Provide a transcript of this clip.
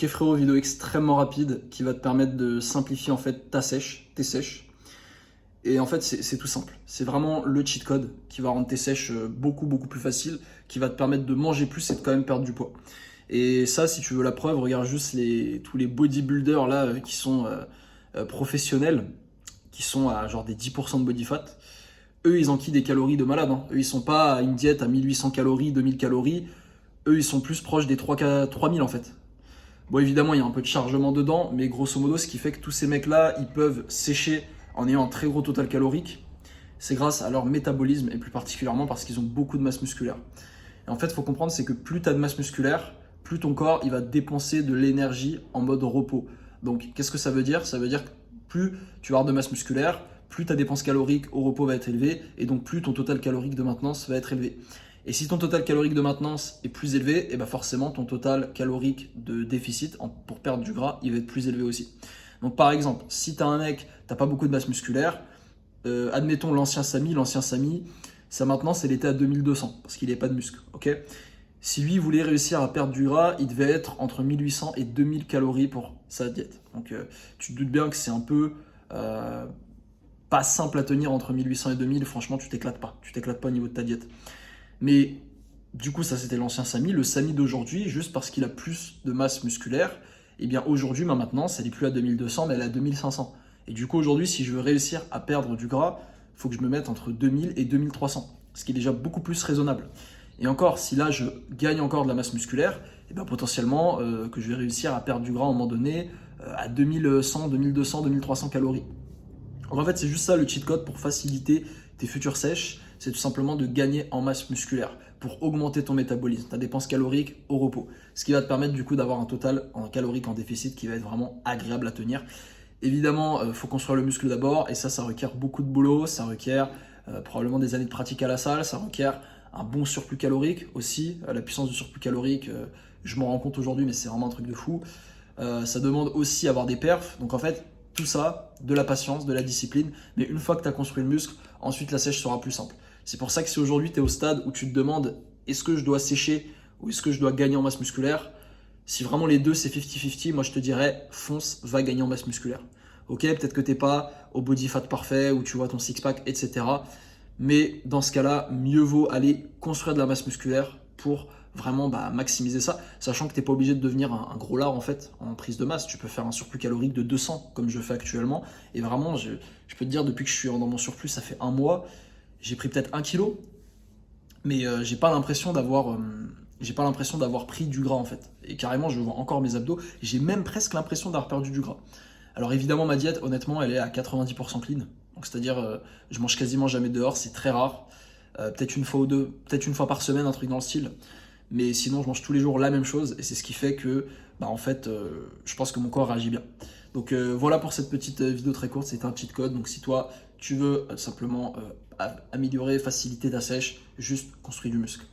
Ok frérot, vidéo extrêmement rapide qui va te permettre de simplifier en fait tes sèches. Et en fait c'est tout simple. C'est vraiment le cheat code qui va rendre tes sèches beaucoup plus faciles, qui va te permettre de manger plus et de quand même perdre du poids. Et ça, si tu veux la preuve, regarde juste tous les bodybuilders là qui sont professionnels, qui sont à genre des 10% de body fat. Eux, ils enquillent des calories de malade, hein. Eux, ils sont pas à une diète à 1800 calories, 2000 calories. Eux, ils sont plus proches des 3000 en fait. Bon, évidemment, il y a un peu de chargement dedans, mais grosso modo, ce qui fait que tous ces mecs-là, ils peuvent sécher en ayant un très gros total calorique, c'est grâce à leur métabolisme et plus particulièrement parce qu'ils ont beaucoup de masse musculaire. Et en fait, il faut comprendre, c'est que plus tu as de masse musculaire, plus ton corps il va dépenser de l'énergie en mode repos. Donc, qu'est-ce que ça veut dire? Ça veut dire que plus tu vas avoir de masse musculaire, plus ta dépense calorique au repos va être élevée, et donc plus ton total calorique de maintenance va être élevé. Et si ton total calorique de maintenance est plus élevé, et ben forcément ton total calorique de déficit pour perdre du gras, il va être plus élevé aussi. Donc par exemple, si tu as un mec, tu n'as pas beaucoup de masse musculaire, admettons l'ancien Samy, sa maintenance elle était à 2200 parce qu'il n'avait pas de muscle. Ok. Si lui voulait réussir à perdre du gras, il devait être entre 1800 et 2000 calories pour sa diète. Donc tu te doutes bien que c'est un peu pas simple à tenir entre 1800 et 2000. Franchement, tu t'éclates pas. Tu t'éclates pas au niveau de ta diète. Mais du coup, ça c'était l'ancien Samy. Le Samy d'aujourd'hui, juste parce qu'il a plus de masse musculaire, et bien aujourd'hui, ma maintenance, elle n'est plus à 2200, mais elle est à 2500. Et du coup, aujourd'hui, si je veux réussir à perdre du gras, il faut que je me mette entre 2000 et 2300, ce qui est déjà beaucoup plus raisonnable. Et encore, si là, je gagne encore de la masse musculaire, et bien potentiellement que je vais réussir à perdre du gras à un moment donné à 2100, 2200, 2300 calories. Donc en fait, c'est juste ça le cheat code pour faciliter tes futures sèches, c'est tout simplement de gagner en masse musculaire pour augmenter ton métabolisme, ta dépense calorique au repos. Ce qui va te permettre du coup d'avoir un total en calorique en déficit qui va être vraiment agréable à tenir. Évidemment, il faut construire le muscle d'abord et ça requiert beaucoup de boulot, ça requiert probablement des années de pratique à la salle, ça requiert un bon surplus calorique aussi. La puissance du surplus calorique, je m'en rends compte aujourd'hui, mais c'est vraiment un truc de fou. Ça demande aussi avoir des perfs. Donc en fait, tout ça, de la patience, de la discipline. Mais une fois que tu as construit le muscle, ensuite la sèche sera plus simple. C'est pour ça que si aujourd'hui tu es au stade où tu te demandes est-ce que je dois sécher ou est-ce que je dois gagner en masse musculaire, si vraiment les deux c'est 50-50, moi je te dirais fonce, va gagner en masse musculaire. Ok, peut-être que tu n'es pas au body fat parfait ou tu vois ton six-pack, etc. Mais dans ce cas-là, mieux vaut aller construire de la masse musculaire pour vraiment maximiser ça, sachant que tu n'es pas obligé de devenir un gros lard en fait en prise de masse. Tu peux faire un surplus calorique de 200 comme je fais actuellement. Et vraiment, je peux te dire, depuis que je suis dans mon surplus, ça fait un mois, j'ai pris peut-être 1 kilo, mais j'ai pas l'impression d'avoir pris du gras en fait. Et carrément, je vois encore mes abdos. J'ai même presque l'impression d'avoir perdu du gras. Alors évidemment, ma diète, honnêtement, elle est à 90% clean. Donc c'est-à-dire, je mange quasiment jamais dehors, c'est très rare. Peut-être une fois ou deux, peut-être une fois par semaine, un truc dans le style. Mais sinon, je mange tous les jours la même chose et c'est ce qui fait que, en fait, je pense que mon corps réagit bien. Donc voilà pour cette petite vidéo très courte, c'est un cheat code. Donc si toi, tu veux simplement améliorer, faciliter ta sèche, juste construis du muscle.